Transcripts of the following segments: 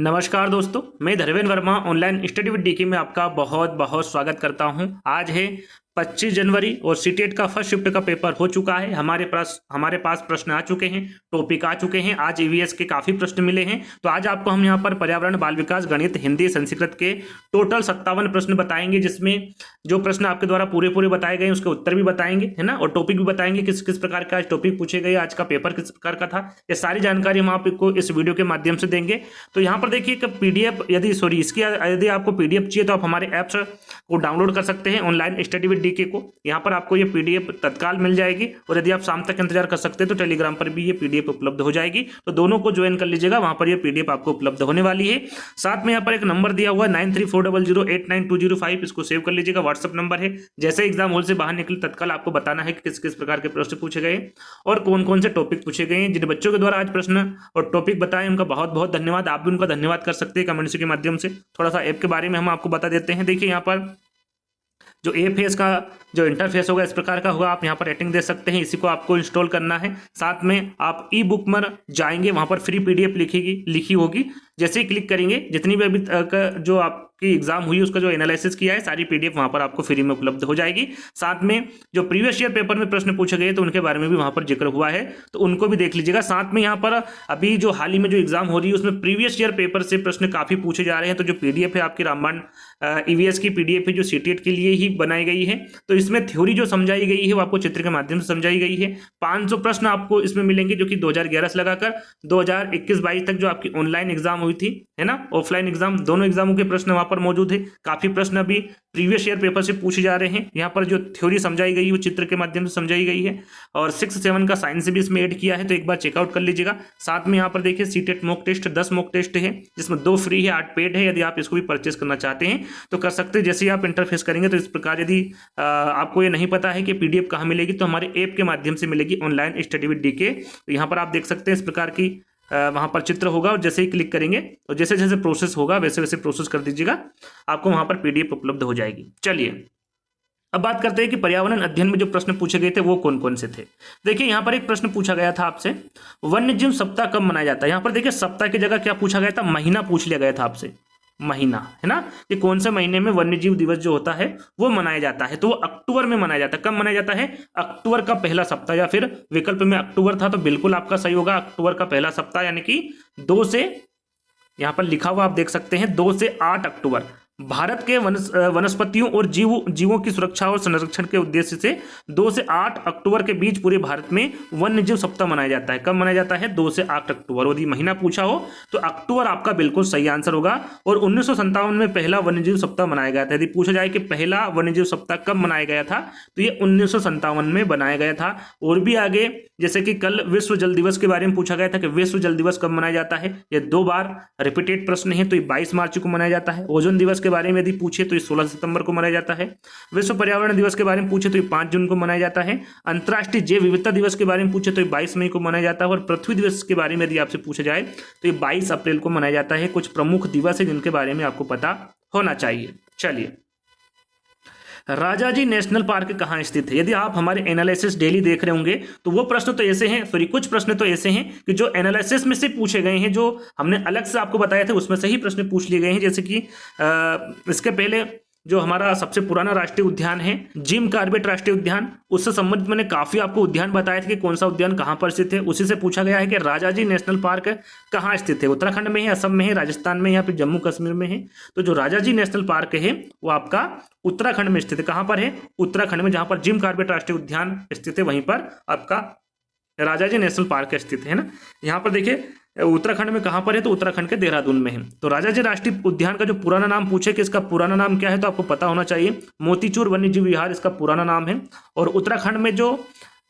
नमस्कार दोस्तों, मैं Dharmendra Verma online study with DK में आपका बहुत बहुत स्वागत करता हूं। आज है 25 जनवरी और सीटेट का फर्स्ट शिफ्ट का पेपर हो चुका है। हमारे पास प्रश्न आ चुके हैं, टॉपिक आ चुके हैं। आज ईवीएस के काफ़ी प्रश्न मिले हैं। तो आज आपको हम यहाँ पर पर्यावरण, बाल विकास, गणित, हिंदी, संस्कृत के टोटल 57 प्रश्न बताएंगे, जिसमें जो प्रश्न आपके द्वारा पूरे बताए गए उसके उत्तर भी बताएंगे, है ना, और टॉपिक भी बताएंगे किस किस प्रकार का आज टॉपिक पूछे गए, आज का पेपर किस प्रकार का था। ये सारी जानकारी हम आपको इस वीडियो के माध्यम से देंगे। तो यहाँ पर देखिए कि पीडीएफ यदि आपको पीडीएफ चाहिए तो आप हमारे ऐप्स को डाउनलोड कर सकते हैं, ऑनलाइन स्टडी विद डीके को। यहाँ पर आपको ये पीडीएफ तत्काल मिल जाएगी, और यदि आप शाम तक इंतजार कर सकते हैं तो टेलीग्राम पर भी ये पीडीएफ उपलब्ध हो जाएगी। तो दोनों को ज्वाइन कर लीजिएगा, वहां पर ये पीडीएफ आपको उपलब्ध होने वाली है। साथ में यहाँ पर एक नंबर दिया हुआ है 9340089205, इसको सेव कर लीजिएगा, व्हाट्सएप नंबर है। जैसे एग्जाम हॉल से बाहर निकले तत्काल आपको बताना है कि किस किस प्रकार के प्रश्न पूछे गए और कौन कौन से टॉपिक पूछे गए हैं। जिन बच्चों के द्वारा आज प्रश्न और टॉपिक बताए उनका बहुत बहुत धन्यवाद। आप भी उनका धन्यवाद कर सकते हैं कमेंट्स के माध्यम से। थोड़ा सा ऐप के बारे में हम आपको बता देते हैं। देखिए यहाँ पर जो ऐप है इसका जो इंटरफेस होगा इस प्रकार का होगा। आप यहाँ पर रेटिंग दे सकते हैं, इसी को आपको इंस्टॉल करना है। साथ में आप ई बुक में जाएंगे, वहाँ पर फ्री पीडीएफ लिखी होगी। जैसे ही क्लिक करेंगे, जितनी भी अभी तक जो आपकी एग्जाम हुई उसका जो एनालिसिस किया है सारी पीडीएफ वहाँ पर आपको फ्री में उपलब्ध हो जाएगी। साथ में जो प्रीवियस ईयर पेपर में प्रश्न पूछे गए तो उनके बारे में भी वहाँ पर जिक्र हुआ है, तो उनको भी देख लीजिएगा। साथ में यहाँ पर अभी जो हाल ही में जो एग्जाम हो रही है उसमें प्रीवियस ईयर पेपर से प्रश्न काफ़ी पूछे जा रहे हैं। तो जो पीडीएफ है आपकी रामबाण ईवीएस की पीडीएफ है जो सीटेट के लिए ही बनाई गई है। तो इसमें थ्योरी जो समझाई गई है वो आपको चित्र के माध्यम से समझाई गई है। 500 प्रश्न आपको इसमें मिलेंगे, जो कि 2011 से लगाकर 2021-22 तक जो आपकी ऑनलाइन एग्जाम हुई थी, है ना, ऑफलाइन एग्जाम, दोनों एग्जामों के प्रश्न वहां पर मौजूद है। काफी प्रश्न अभी प्रीवियस ईयर पेपर से पूछे जा रहे हैं। यहाँ पर जो थ्योरी समझाई गई है वो चित्र के माध्यम से समझाई गई है, और 6-7 का साइंस भी इसमें ऐड किया है, तो एक बार चेकआउट कर लीजिएगा। साथ में यहाँ पर देखिए CTET mock test 10 mock test है, जिसमें 2 फ्री है, 8 पेड है। यदि आप इसको भी परचेस करना चाहते हैं तो कर सकते हैं। जैसे ही आप इंटरफेस करेंगे तो इस प्रकार, यदि आपको ये नहीं पता है कि पीडीएफ कहाँ मिलेगी तो हमारे ऐप के माध्यम से मिलेगी, ऑनलाइन स्टडी विद डीके। तो यहाँ पर आप देख सकते हैं इस प्रकार की वहाँ पर चित्र होगा, और जैसे ही क्लिक करेंगे और जैसे जैसे प्रोसेस होगा वैसे वैसे प्रोसेस कर दीजिएगा, आपको वहाँ पर पीडीएफ उपलब्ध हो जाएगी। चलिए अब बात करते हैं कि पर्यावरण अध्ययन में जो प्रश्न पूछे गए थे वो कौन कौन से थे। देखिए यहाँ पर एक प्रश्न पूछा गया था आपसे, वन्य जीव सप्ताह कब मनाया जाता है। यहाँ पर देखिए सप्ताह की जगह क्या पूछा गया था, महीना पूछ लिया गया था आपसे, महीना, है ना, कि कौन से महीने में वन्यजीव दिवस जो होता है वो मनाया जाता है। तो वो अक्टूबर में मनाया जाता है। कब मनाया जाता है, अक्टूबर का पहला सप्ताह, या फिर विकल्प में अक्टूबर था तो बिल्कुल आपका सही होगा, अक्टूबर का पहला सप्ताह, यानी कि 2 से, यहां पर लिखा हुआ आप देख सकते हैं, 2 से 8 अक्टूबर। भारत के वनस्पतियों और जीवों की सुरक्षा और संरक्षण के उद्देश्य से 2 से 8 अक्टूबर के बीच पूरे भारत में वन्य जीव सप्ताह मनाया जाता है। कब मनाया जाता है, 2 से 8 अक्टूबर। यदि महीना पूछा हो तो अक्टूबर आपका बिल्कुल सही आंसर होगा। और 1957 में पहला वन्यजीव सप्ताह मनाया गया था। यदि पूछा जाए कि पहला वन्यजीव सप्ताह कब मनाया गया था तो ये 1957 में बनाया गया था। और भी आगे, जैसे कि कल विश्व जल दिवस के बारे में पूछा गया था कि विश्व जल दिवस कब मनाया जाता है, ये 2 बार रिपीटेड प्रश्न है, तो ये 22 मार्च को मनाया जाता है। ओजोन दिवस बारे में यदि पूछे तो ये 16 सितंबर को मनाया जाता है। विश्व पर्यावरण दिवस के बारे में पूछे तो ये 5 जून को मनाया जाता है। अंतर्राष्ट्रीय जैव विविधता दिवस के बारे में पूछे तो ये 22 मई को मनाया जाता है। और पृथ्वी दिवस के बारे में यदि आपसे पूछा जाए तो ये 22 अप्रैल को मनाया जाता है। कुछ प्रमुख दिवस है जिनके बारे में आपको पता होना चाहिए। चलिए, राजाजी नेशनल पार्क कहाँ स्थित है। यदि आप हमारे एनालिसिस डेली देख रहे होंगे तो वो प्रश्न तो ऐसे हैं, कुछ प्रश्न तो ऐसे हैं कि जो एनालिसिस में से पूछे गए हैं, जो हमने अलग से आपको बताए थे उसमें से ही प्रश्न पूछ लिए गए हैं। जैसे कि इसके पहले जो हमारा सबसे पुराना राष्ट्रीय उद्यान है जिम कॉर्बेट राष्ट्रीय उद्यान, उससे संबंधित मैंने काफी आपको उद्यान बताए थे कि कौन सा उद्यान कहाँ पर स्थित है। उसी से पूछा गया है कि राजाजी नेशनल पार्क कहाँ स्थित है, उत्तराखंड में है, असम में है, राजस्थान में, या फिर जम्मू कश्मीर में है। तो जो राजाजी नेशनल पार्क है वो आपका उत्तराखंड में स्थित है। कहाँ पर है, उत्तराखंड में, जहाँ पर जिम कॉर्बेट राष्ट्रीय उद्यान स्थित है वहीं पर आपका राजाजी नेशनल पार्क स्थित है ना। यहाँ पर देखिए उत्तराखंड में कहाँ पर है, तो उत्तराखंड के देहरादून में है। तो राजाजी राष्ट्रीय उद्यान का जो पुराना नाम पूछे कि इसका पुराना नाम क्या है तो आपको पता होना चाहिए, मोतीचूर वन्यजीव विहार इसका पुराना नाम है। और उत्तराखंड में जो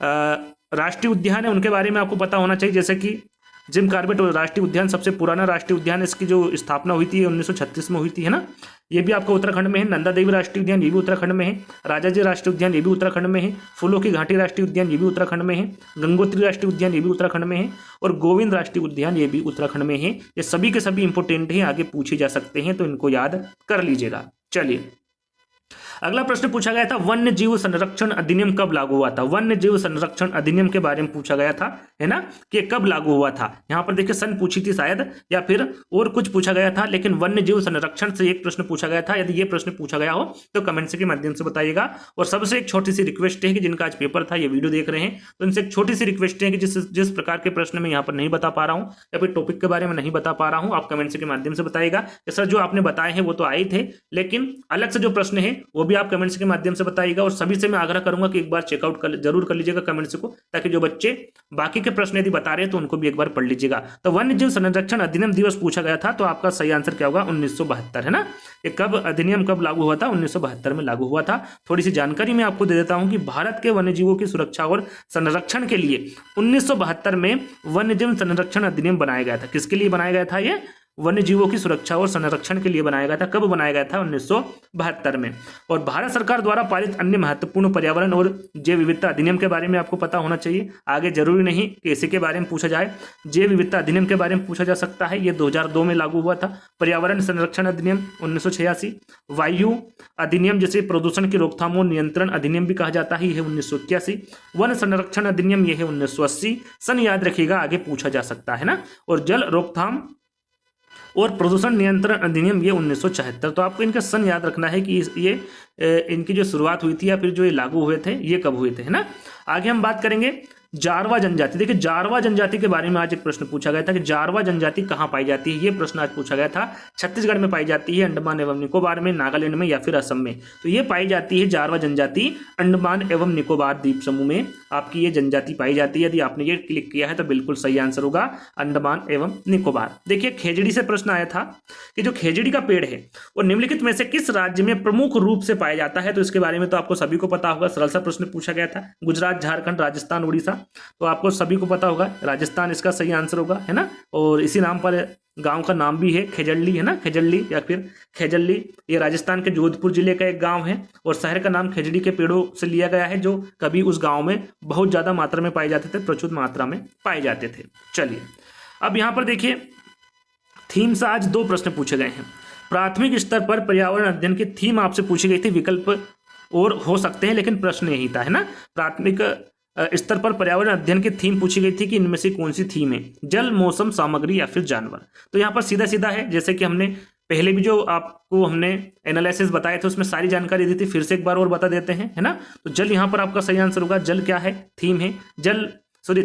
राष्ट्रीय उद्यान है उनके बारे में आपको पता होना चाहिए, जैसे कि जिम कॉर्बेट राष्ट्रीय उद्यान सबसे पुराना राष्ट्रीय उद्यान, इसकी जो स्थापना हुई थी 1936 में हुई थी, है ना, ये भी आपका उत्तराखंड में है। नंदा देवी राष्ट्रीय उद्यान ये भी उत्तराखंड में है। राजाजी राष्ट्रीय उद्यान ये भी उत्तराखंड में है। फूलों की घाटी राष्ट्रीय उद्यान ये भी उत्तराखंड में है। गंगोत्री राष्ट्रीय उद्यान ये भी उत्तराखंड में है। और गोविंद राष्ट्रीय उद्यान ये भी उत्तराखंड में है। ये सभी के सभी इंपोर्टेंट हैं, आगे पूछे जा सकते हैं, तो इनको याद कर लीजिएगा। चलिए अगला प्रश्न पूछा गया था वन्य जीव संरक्षण अधिनियम कब लागू हुआ था। वन्य जीव संरक्षण अधिनियम के बारे में पूछा गया था, है ना, कि कब लागू हुआ था। यहाँ पर देखिए सन पूछी थी शायद, या फिर और कुछ पूछा गया था, लेकिन वन्य जीव संरक्षण से एक प्रश्न पूछा गया था। यदि ये प्रश्न पूछा गया हो तो कमेंट्स के माध्यम से बताइएगा। और सबसे एक छोटी सी रिक्वेस्ट है कि जिनका आज पेपर था, ये वीडियो देख रहे हैं, तो इनसे एक छोटी सी रिक्वेस्ट है कि जिस प्रकार के प्रश्न मैं यहाँ पर नहीं बता पा रहा हूँ या फिर टॉपिक के बारे में नहीं बता पा रहा हूँ, आप कमेंट्स के माध्यम से बताइएगा। सर जो आपने बताए हैं वो तो आए थे, लेकिन अलग से जो प्रश्न है वो भी आप कमेंट्स के माध्यम से बताइएगा। और सभी से मैं आग्रह करूंगा कि एक बार चेकआउट जरूर कर लीजिएगा कमेंट्स को, ताकि जो बच्चे बाकी के प्रश्न यदि बता रहे हैं तो उनको भी एक बार पढ़ लीजिएगा। तो वन्य जीव संरक्षण अधिनियम दिवस पूछा गया था, तो आपका सही आंसर क्या होगा, 1972, है ना। ये कब अधिनियम कब लागू हुआ था, 1972 में लागू हुआ था। थोड़ी सी जानकारी मैं आपको दे देता हूं कि भारत के वन्य जीवों की सुरक्षा और संरक्षण के लिए 1972 में वन्य जीव संरक्षण अधिनियम बनाया गया था। किसके लिए बनाया गया था, ये वन्य जीवों की सुरक्षा और संरक्षण के लिए बनाया गया था। कब बनाया गया था, 1972 में। और भारत सरकार द्वारा पारित अन्य महत्वपूर्ण पर्यावरण और जैव विविधता अधिनियम के बारे में आपको पता होना चाहिए। आगे जरूरी नहीं कि इसी के बारे में पूछा जाए, जैव विविधता अधिनियम के बारे में पूछा जा सकता है। ये 2002 में लागू हुआ था। पर्यावरण संरक्षण अधिनियम 1986, वायु अधिनियम जिसे प्रदूषण की रोकथाम और नियंत्रण अधिनियम भी कहा जाता है, यह 1981। वन संरक्षण अधिनियम यह है 1980। सन याद रखिएगा, आगे पूछा जा सकता है ना। और जल रोकथाम और प्रदूषण नियंत्रण अधिनियम ये 1974। तो आपको इनका सन याद रखना है कि ये इनकी जो शुरुआत हुई थी या फिर जो ये लागू हुए थे ये कब हुए थे, है ना। आगे हम बात करेंगे जारवा जनजाति। देखिए जारवा जनजाति के बारे में आज एक प्रश्न पूछा गया था कि जारवा जनजाति कहाँ पाई जाती है। ये प्रश्न आज पूछा गया था। छत्तीसगढ़ में पाई जाती है, अंडमान एवं निकोबार में, नागालैंड में या फिर असम में। तो ये पाई जाती है जारवा जनजाति अंडमान एवं निकोबार द्वीप समूह में आपकी ये जनजाति पाई जाती है। यदि आपने ये क्लिक किया है तो बिल्कुल सही आंसर होगा अंडमान एवं निकोबार। देखिए खेजड़ी से प्रश्न आया था कि जो खेजड़ी का पेड़ है वो निम्नलिखित में से किस राज्य में प्रमुख रूप से पाया जाता है। तो इसके बारे में तो आपको सभी को पता होगा, सरल सा प्रश्न पूछा गया था। गुजरात, झारखंड, राजस्थान, उड़ीसा। तो आपको सभी को पता होगा राजस्थान इसका सही आंसर होगा, है ना। और इसी नाम पर गांव का नाम भी है खेजड़ली, है ना, खेजड़ली या फिर खेजड़ली। ये राजस्थान के जोधपुर जिले का एक गांव है और शहर का नाम खेजड़ी के पेड़ों से लिया गया है, जो कभी उस गांव में बहुत ज्यादा मात्रा में पाए जाते थे, प्रचुर मात्रा में पाए जाते थे। चलिए अब यहां पर देखिए थीम से आज 2 प्रश्न पूछे गए हैं। प्राथमिक स्तर पर पर्यावरण अध्ययन की थीम आपसे पूछी गई थी, विकल्प और हो सकते हैं लेकिन प्रश्न यही था, है ना। प्राथमिक स्तर पर पर्यावरण अध्ययन की थीम पूछी गई थी कि इनमें से कौन सी थीम है, जल, मौसम, सामग्री या फिर जानवर। तो यहाँ पर सीधा सीधा है, जैसे कि हमने पहले भी जो आपको हमने एनालिसिस बताए थे उसमें सारी जानकारी दी थी, फिर से एक बार और बता देते हैं, है ना। तो जल यहाँ पर आपका सही आंसर होगा। जल क्या है, थीम है।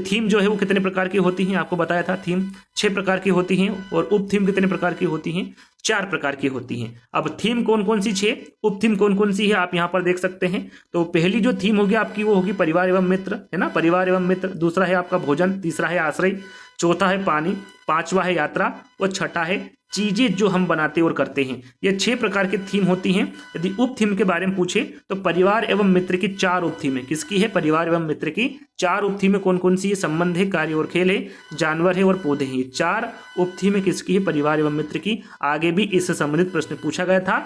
थीम जो है वो कितने प्रकार की होती हैं, आपको बताया था। थीम 6 प्रकार की होती हैं और उप थीम कितने प्रकार की होती हैं, 4 प्रकार की होती हैं। अब थीम कौन कौन सी 6, उप थीम कौन कौन सी है, आप यहाँ पर देख सकते हैं। तो पहली जो थीम होगी आपकी वो होगी परिवार एवं मित्र, है ना, परिवार एवं मित्र। दूसरा है आपका भोजन, तीसरा है आश्रय, चौथा है पानी, 5वां है यात्रा और छठा है चीजें जो हम बनाते और करते हैं। ये 6 प्रकार की थीम होती हैं। यदि उप थीम के बारे में पूछे तो परिवार एवं मित्र की 4 उप थीम है। किसकी है, परिवार एवं मित्र की 4 उप थीम है। कौन कौन सी है, संबंध है, कार्य और खेल है, जानवर है और पौधे हैं। 4 उप थीम है किसकी है, परिवार एवं मित्र की। आगे भी इससे संबंधित प्रश्न पूछा गया था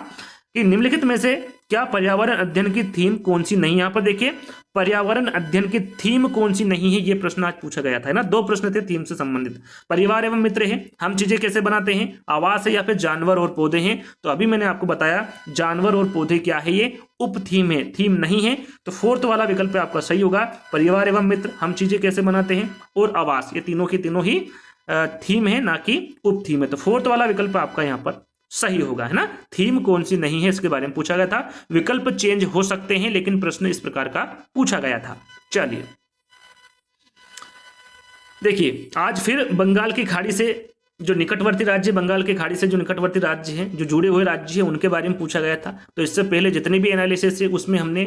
कि निम्नलिखित में से क्या पर्यावरण अध्ययन की थीम कौन सी नहीं। यहाँ पर देखिए पर्यावरण अध्ययन की थीम कौन सी नहीं है, ये प्रश्न आज पूछा गया था, है ना। 2 प्रश्न थे थीम से संबंधित। परिवार एवं मित्र है, हम चीजें कैसे बनाते हैं, आवास है या फिर जानवर और पौधे हैं। तो अभी मैंने आपको बताया जानवर और पौधे क्या है, ये उप थीम है, थीम नहीं है। तो 4th वाला विकल्प आपका सही होगा। परिवार एवं मित्र, हम चीजें कैसे बनाते हैं और आवास, ये तीनों की तीनों ही थीम है, ना कि उप थीम है। तो 4th वाला विकल्प आपका यहाँ पर सही होगा, है ना। थीम कौन सी नहीं है इसके बारे में पूछा गया था। विकल्प चेंज हो सकते हैं लेकिन प्रश्न इस प्रकार का पूछा गया था। चलिए देखिए आज फिर बंगाल की खाड़ी से जो निकटवर्ती राज्य, बंगाल की खाड़ी से जो निकटवर्ती राज्य हैं, जो जुड़े हुए राज्य हैं, उनके बारे में पूछा गया था। तो इससे पहले जितने भी एनालिसिस है उसमें हमने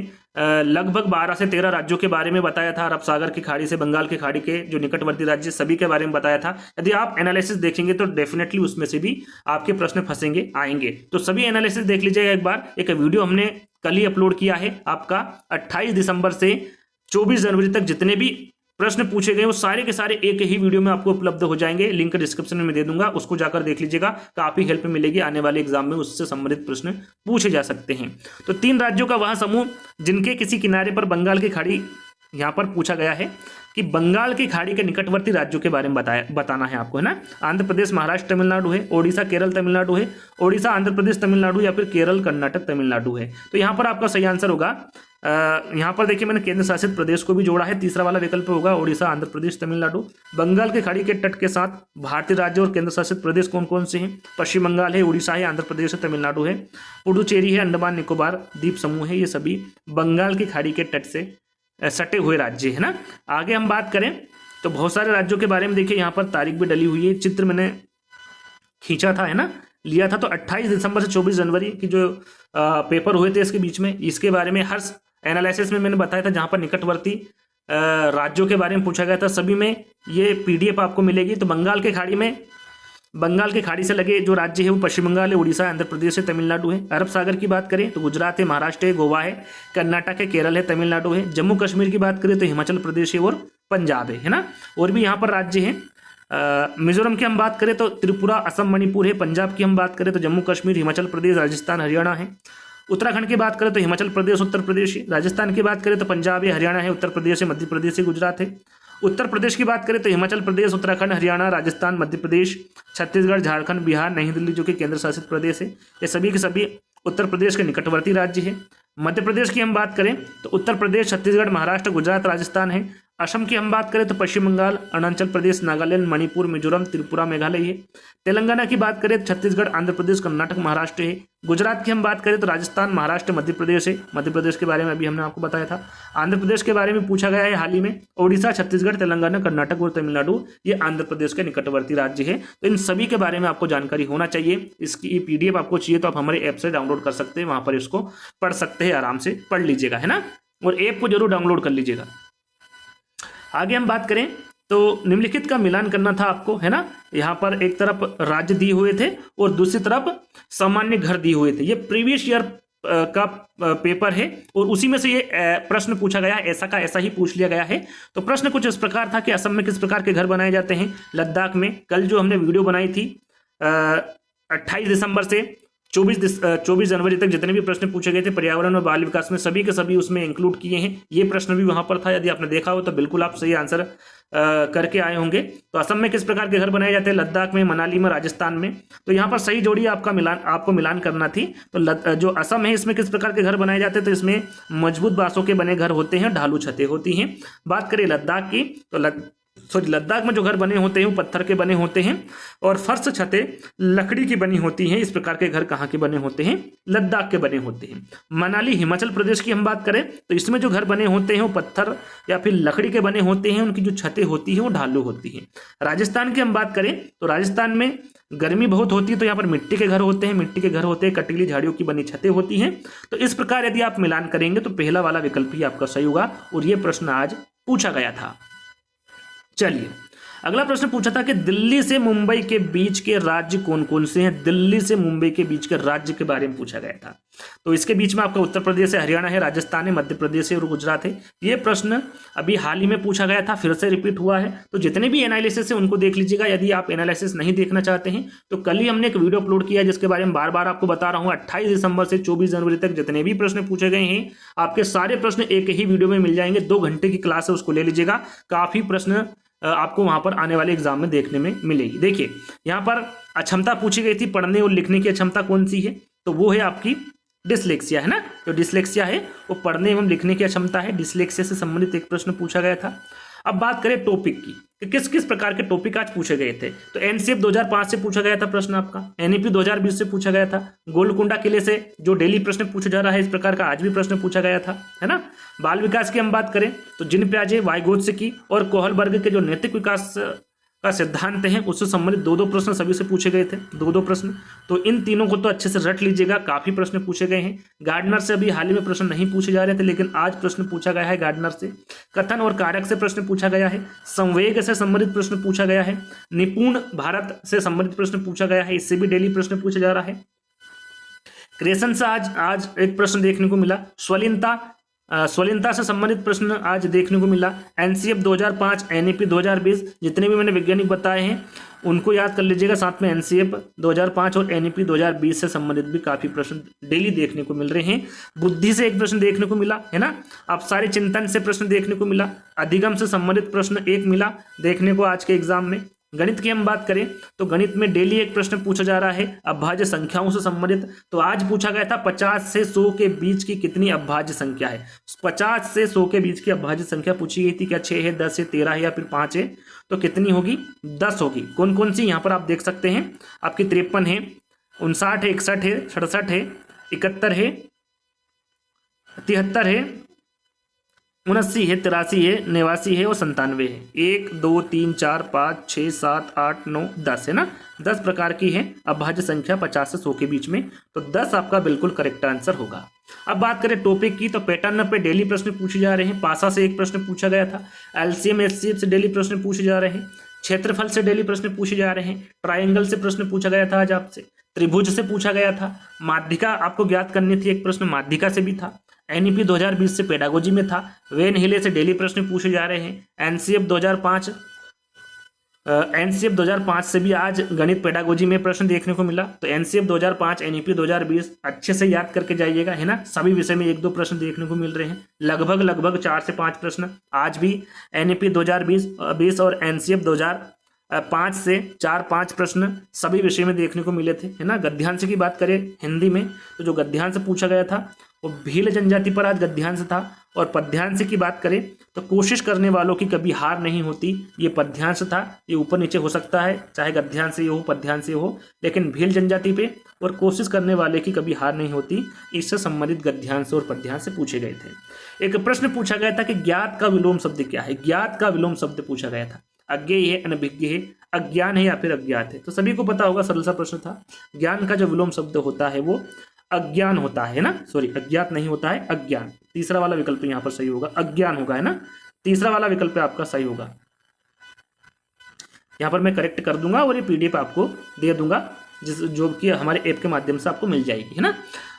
लगभग 12 से 13 राज्यों के बारे में बताया था। अरब सागर की खाड़ी से बंगाल की खाड़ी के जो निकटवर्ती राज्य सभी के बारे में बताया था। यदि आप एनालिसिस देखेंगे तो डेफिनेटली उसमें से भी आपके प्रश्न फंसेंगे, आएंगे। तो सभी एनालिसिस देख लीजिएगा एक बार। एक वीडियो हमने कल ही अपलोड किया है आपका 28 दिसंबर से 24 जनवरी तक जितने भी प्रश्न पूछे गए वो सारे के सारे एक ही वीडियो में आपको उपलब्ध हो जाएंगे। लिंक डिस्क्रिप्शन में दे दूंगा, उसको जाकर देख लीजिएगा, काफी हेल्प मिलेगी। आने वाले एग्जाम में उससे संबंधित प्रश्न पूछे जा सकते हैं। तो 3 राज्यों का वह समूह जिनके किसी किनारे पर बंगाल की खाड़ी यहाँ पर पूछा गया है कि बंगाल की खाड़ी के निकटवर्ती राज्यों के बारे में बताना है आपको, है ना। आंध्र प्रदेश, महाराष्ट्र, तमिलनाडु है, ओडिशा, केरल, तमिलनाडु है, ओडिशा, आंध्र प्रदेश, तमिलनाडु, या फिर केरल, कर्नाटक, तमिलनाडु है। तो यहाँ पर आपका सही आंसर होगा, यहाँ पर देखिए मैंने केंद्र शासित प्रदेश को भी जोड़ा है, तीसरा वाला विकल्प होगा ओडिशा, आंध्र प्रदेश, तमिलनाडु। बंगाल की खाड़ी के तट के साथ भारतीय राज्य और केंद्र शासित प्रदेश कौन कौन से हैं? पश्चिम बंगाल है, उड़ीसा है, आंध्र प्रदेश है, तमिलनाडु है, पुडुचेरी है, अंडमान निकोबार द्वीप समूह है। ये सभी बंगाल की खाड़ी के तट से सटे हुए राज्य है ना। आगे हम बात करें तो बहुत सारे राज्यों के बारे में देखिए, यहाँ पर तारीख भी डली हुई है, चित्र मैंने खींचा था, है ना, लिया था। तो 28 दिसंबर से 24 जनवरी की जो पेपर हुए थे इसके बीच में, इसके बारे में हर एनालिसिस में मैंने बताया था, जहाँ पर निकटवर्ती राज्यों के बारे में पूछा गया था, सभी में ये PDF आपको मिलेगी। तो बंगाल की खाड़ी से लगे जो राज्य है वो पश्चिम बंगाल है, उड़ीसा है, आंध्र प्रदेश है, तमिलनाडु है। अरब सागर की बात करें तो गुजरात है, महाराष्ट्र है, गोवा है, कर्नाटक है, केरल है, तमिलनाडु है। जम्मू कश्मीर की बात करें तो हिमाचल प्रदेश है और पंजाब है ना। और भी यहाँ पर राज्य हैं। मिजोरम की हम बात करें तो त्रिपुरा, असम, मणिपुर है। पंजाब की हम बात करें तो जम्मू कश्मीर, हिमाचल प्रदेश, राजस्थान, हरियाणा है। उत्तराखंड की बात करें तो हिमाचल प्रदेश, उत्तर प्रदेश है। राजस्थान की बात करें तो पंजाब है, हरियाणा है, उत्तर प्रदेश है, मध्य प्रदेश है, गुजरात है। उत्तर प्रदेश की बात करें तो हिमाचल प्रदेश, उत्तराखंड, हरियाणा, राजस्थान, मध्य प्रदेश, छत्तीसगढ़, झारखंड, बिहार, नई दिल्ली जो कि केंद्र शासित प्रदेश है। ये सभी के सभी उत्तर प्रदेश के निकटवर्ती राज्य है। मध्य प्रदेश की हम बात करें तो उत्तर प्रदेश, छत्तीसगढ़, महाराष्ट्र, गुजरात, राजस्थान है। असम की हम बात करें तो पश्चिम बंगाल, अरुणाचल प्रदेश, नागालैंड, मणिपुर, मिजोरम, त्रिपुरा, मेघालय है। तेलंगाना की बात करें तो छत्तीसगढ़, आंध्र प्रदेश, कर्नाटक, महाराष्ट्र है। गुजरात की हम बात करें तो राजस्थान, महाराष्ट्र, मध्य प्रदेश है। मध्य प्रदेश के बारे में अभी हमने आपको बताया था। आंध्र प्रदेश के बारे में पूछा गया है हाल ही में। ओडिशा, छत्तीसगढ़, तेलंगाना, कर्नाटक और तमिलनाडु ये आंध्र प्रदेश के निकटवर्ती राज्य है। तो इन सभी के बारे में आपको जानकारी होना चाहिए। इसकी PDF आपको चाहिए तो आप हमारे ऐप से डाउनलोड कर सकते हैं, वहां पर इसको पढ़ सकते हैं, आराम से पढ़ लीजिएगा, है ना। और ऐप को जरूर डाउनलोड कर लीजिएगा। आगे हम बात करें तो निम्नलिखित का मिलान करना था आपको, है ना। यहाँ पर एक तरफ राज्य दिए हुए थे और दूसरी तरफ सामान्य घर दिए हुए थे। ये प्रीवियस ईयर का पेपर है और उसी में से ये प्रश्न पूछा गया है, ऐसा का ऐसा ही पूछ लिया गया है। तो प्रश्न कुछ इस प्रकार था कि असम में किस प्रकार के घर बनाए जाते हैं, लद्दाख में। कल जो हमने वीडियो बनाई थी 28 दिसंबर से 24 जनवरी तक जितने भी प्रश्न पूछे गए थे पर्यावरण और बाल विकास में, सभी के सभी उसमें इंक्लूड किए हैं। ये प्रश्न भी वहां पर था, यदि आपने देखा हो तो बिल्कुल आप सही आंसर करके आए होंगे। तो असम में किस प्रकार के घर बनाए जाते हैं, लद्दाख में, मनाली में, राजस्थान में। तो यहाँ पर सही जोड़ी आपको मिलान करना थी। तो जो असम है इसमें किस प्रकार के घर बनाए जाते हैं, तो इसमें मजबूत बांसों के बने घर होते हैं, ढालू छतें होती हैं। बात करें लद्दाख की तो लद्दाख में जो घर बने होते हैं वो पत्थर के बने होते हैं और फर्श छतें लकड़ी की बनी होती हैं। इस प्रकार के घर कहाँ के बने होते हैं, लद्दाख के बने होते हैं। मनाली, हिमाचल प्रदेश की हम बात करें तो इसमें जो घर बने होते हैं वो पत्थर या फिर लकड़ी के बने होते हैं, उनकी जो छतें होती हैं वो ढालू होती हैं। राजस्थान की हम बात करें तो राजस्थान में गर्मी बहुत होती है, तो यहाँ पर मिट्टी के घर होते हैं, कटीली झाड़ियों की बनी छतें होती हैं। तो इस प्रकार यदि आप मिलान करेंगे तो पहला वाला विकल्प ही आपका सही होगा और ये प्रश्न आज पूछा गया था। चलिए अगला प्रश्न पूछा था कि दिल्ली से मुंबई के बीच के राज्य कौन कौन से हैं। दिल्ली से मुंबई के बीच के राज्य के बारे में पूछा गया था। तो इसके बीच में आपका उत्तर प्रदेश है, हरियाणा है, राजस्थान है, मध्य प्रदेश है और गुजरात है। ये प्रश्न अभी हाल ही में पूछा गया था, फिर से रिपीट हुआ है। तो जितने भी एनालिसिस है उनको देख लीजिएगा। यदि आप एनालिसिस नहीं देखना चाहते हैं तो कल ही हमने एक वीडियो अपलोड किया जिसके बारे में बार बार आपको बता रहा हूँ। 28 दिसंबर से 24 जनवरी तक जितने भी प्रश्न पूछे गए हैं आपके सारे प्रश्न एक ही वीडियो में मिल जाएंगे। 2 घंटे की क्लास है, उसको ले लीजिएगा। काफी प्रश्न आपको वहां पर आने वाले एग्जाम में देखने में मिलेगी। देखिए यहाँ पर अक्षमता पूछी गई थी, पढ़ने और लिखने की अक्षमता कौन सी है, तो वो है आपकी डिसलेक्सिया, है ना। जो डिसलेक्सिया है वो पढ़ने एवं लिखने की अक्षमता है। डिसलेक्सिया से संबंधित एक प्रश्न पूछा गया था। अब बात करें टॉपिक की कि किस किस प्रकार के टॉपिक आज पूछे गए थे। तो एनसीएफ 2005 से पूछा गया था प्रश्न आपका, एनईपी 2020 से पूछा गया था, गोलकुंडा किले से जो डेली प्रश्न पूछा जा रहा है इस प्रकार का आज भी प्रश्न पूछा गया था, है ना। बाल विकास की हम बात करें तो जिन प्याजे, वाइगोत्स्की और कोहलबर्ग के जो नैतिक विकास का सिद्धांत है उससे संबंधित 2-2 प्रश्न सभी से पूछे गए थे, 2-2 प्रश्न। तो इन तीनों को तो अच्छे से रट लीजिएगा, काफी प्रश्न पूछे गए हैं। गार्डनर से अभी हाल ही में प्रश्न नहीं पूछे जा रहे थे, लेकिन आज प्रश्न पूछा गया है गार्डनर से। कथन और कारक से प्रश्न पूछा गया है, संवेग से संबंधित प्रश्न पूछा गया है, निपुण भारत से संबंधित प्रश्न पूछा गया है, इससे भी डेली प्रश्न पूछा जा रहा है। क्रिएशन से आज एक प्रश्न देखने को मिला, स्वलीनता स्वलीनता से संबंधित प्रश्न आज देखने को मिला। एनसीएफ 2005, एनईपी 2020, जितने भी मैंने वैज्ञानिक बताए हैं उनको याद कर लीजिएगा। साथ में एनसीएफ 2005 और एनईपी 2020 से संबंधित भी काफ़ी प्रश्न डेली देखने को मिल रहे हैं। बुद्धि से एक प्रश्न देखने को मिला है ना, अब सारे चिंतन से प्रश्न देखने को मिला, अधिगम से संबंधित प्रश्न एक मिला देखने को आज के एग्जाम में। गणित की हम बात करें तो गणित में डेली एक प्रश्न पूछा जा रहा है अभाज्य संख्याओं से संबंधित। तो आज पूछा गया था 50 से 100 के बीच की कितनी अभाज्य संख्या है। 50 से 100 के बीच की अभाज्य संख्या पूछी गई थी, क्या 6 है, 10 है, 13 है या फिर 5 है। तो कितनी होगी, 10 होगी। कौन कौन सी यहाँ पर आप देख सकते हैं, आपकी 53 है, 59 है, 61 है, 67 है, 71 है, 73 है, 79 है, 83 है, 89 है और 97 है। 1 2 3 4 5 6 7 8 9 10 है ना, 10 प्रकार की है अभाज्य संख्या 50 से 100 के बीच में। तो 10 आपका बिल्कुल करेक्ट आंसर होगा। अब बात करें टॉपिक की तो पैटर्न पे डेली प्रश्न पूछे जा रहे हैं। पासा से एक प्रश्न पूछा गया था, एलसीएम एचसीएफ से डेली प्रश्न पूछे जा रहे हैं, क्षेत्रफल से डेली प्रश्न पूछे जा रहे हैं, ट्राइंगल से प्रश्न पूछा गया था आज आपसे, त्रिभुज से पूछा गया था, माध्यिका आपको ज्ञात करनी थी, एक प्रश्न माध्यिका से भी था, एनईपी 2020 से पेडागोजी में था, वेन हिले से डेली प्रश्न पूछे जा रहे हैं, एनसीएफ 2005 से भी आज गणित पेडागोजी में प्रश्न देखने को मिला। तो एनसीएफ 2005, एनईपी 2020 अच्छे से याद करके जाइएगा है ना, सभी विषय में 1-2 प्रश्न देखने को मिल रहे हैं, लगभग 4 से 5 प्रश्न आज भी एनईपी 2020 और एनसीएफ 2005 से 4-5 प्रश्न सभी विषय में देखने को मिले थे है ना। गद्यांश की बात करें हिंदी में तो जो गद्यांश पूछा गया था वो भील जनजाति पर आज गद्यांश था। और पद्यांश की बात करें तो कोशिश करने वालों की कभी हार नहीं होती, ये पद्यांश था, ये ऊपर नीचे हो सकता है, चाहे गद्यांश से हो पद्यांश से हो, लेकिन भील जनजाति पे और कोशिश करने वाले की कभी हार नहीं होती, इससे संबंधित गद्यांश और पद्यांश से पूछे गए थे। एक प्रश्न पूछा गया था कि ज्ञात का विलोम शब्द क्या है, ज्ञात का विलोम शब्द पूछा गया था। अज्ञेय है, अनभिज्ञ है, अज्ञान है या फिर अज्ञात है। तो सभी को पता होगा, सरल सा प्रश्न था। ज्ञान का जो विलोम शब्द होता है वो अज्ञान होता है ना, सॉरी अज्ञात नहीं होता है, अज्ञान। तीसरा वाला विकल्प यहाँ पर सही होगा, अज्ञान होगा है ना, तीसरा वाला विकल्प आपका सही होगा। यहाँ पर मैं करेक्ट कर दूंगा और ये पीडीएफ आपको दे दूंगा जो कि हमारे ऐप के माध्यम से आपको मिल जाएगी है ना।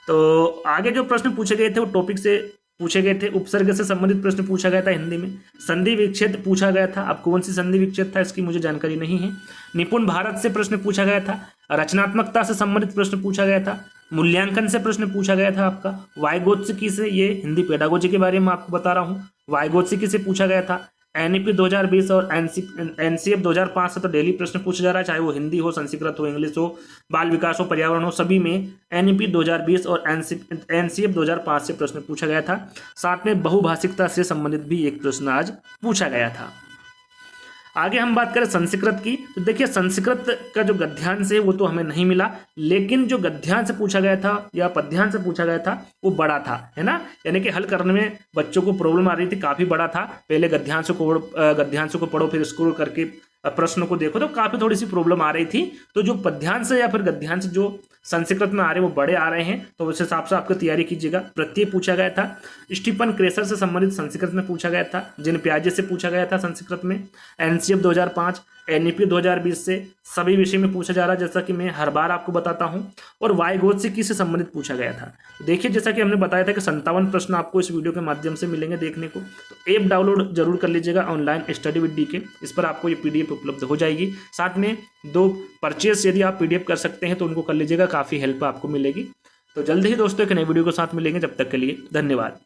तो आगे जो प्रश्न पूछे गए थे वो टॉपिक से पूछे गए थे, उपसर्ग से संबंधित प्रश्न पूछा गया था हिंदी में, संधि विच्छेद पूछा गया था। अब कौन सी संधि विच्छेद था इसकी मुझे जानकारी नहीं है। निपुण भारत से प्रश्न पूछा गया था, रचनात्मकता से संबंधित प्रश्न पूछा गया था, मूल्यांकन से प्रश्न पूछा गया था आपका, वाइगोत्स्की से, ये हिंदी पेडागोजी के बारे में आपको बता रहा हूँ, वाइगोत्स्की से पूछा गया था। एनईपी 2020 और एनसीएफ 2005 से तो डेली प्रश्न पूछा जा रहा है, चाहे वो हिंदी हो, संस्कृत हो, इंग्लिश हो, बाल विकास हो, पर्यावरण हो, सभी में एनईपी 2020 और एनसीएफ 2005 से प्रश्न पूछा गया था। साथ में बहुभाषिकता से संबंधित भी एक प्रश्न आज पूछा गया था। आगे हम बात करें संस्कृत की तो देखिए संस्कृत का जो गद्यांश है वो तो हमें नहीं मिला, लेकिन जो गद्यांश पूछा गया था या पद्यांश पूछा गया था वो बड़ा था है ना, यानी कि हल करने में बच्चों को प्रॉब्लम आ रही थी, काफ़ी बड़ा था। पहले गद्यांश को पढ़ो फिर स्क्रॉल करके प्रश्न को देखो तो काफ़ी थोड़ी सी प्रॉब्लम आ रही थी। तो जो पद्यांश या फिर गद्यांश जो संस्कृत में आ रहे हैं वो बड़े आ रहे हैं, तो उस हिसाब से आपको तैयारी कीजिएगा। प्रत्यय पूछा गया था, स्टीफन क्रेसर से संबंधित संस्कृत में पूछा गया था, जिन प्याजे से पूछा गया था संस्कृत में, एनसीएफ 2005, एनईपी 2020 से सभी विषय में पूछा जा रहा है, जैसा कि मैं हर बार आपको बताता हूं। और वाइगोत्स्की से संबंधित पूछा गया था। देखिए जैसा कि हमने बताया था कि 57 प्रश्न आपको इस वीडियो के माध्यम से मिलेंगे देखने को, तो ऐप डाउनलोड जरूर कर लीजिएगा ऑनलाइन स्टडी विद डीके, इस पर आपको ये पीडीएफ उपलब्ध हो जाएगी। साथ में 2 परचेस यदि आप पीडीएफ कर सकते हैं तो उनको कर लीजिएगा, काफ़ी हेल्प आपको मिलेगी। तो जल्दी ही दोस्तों एक नई वीडियो के साथ मिलेंगे, जब तक के लिए धन्यवाद।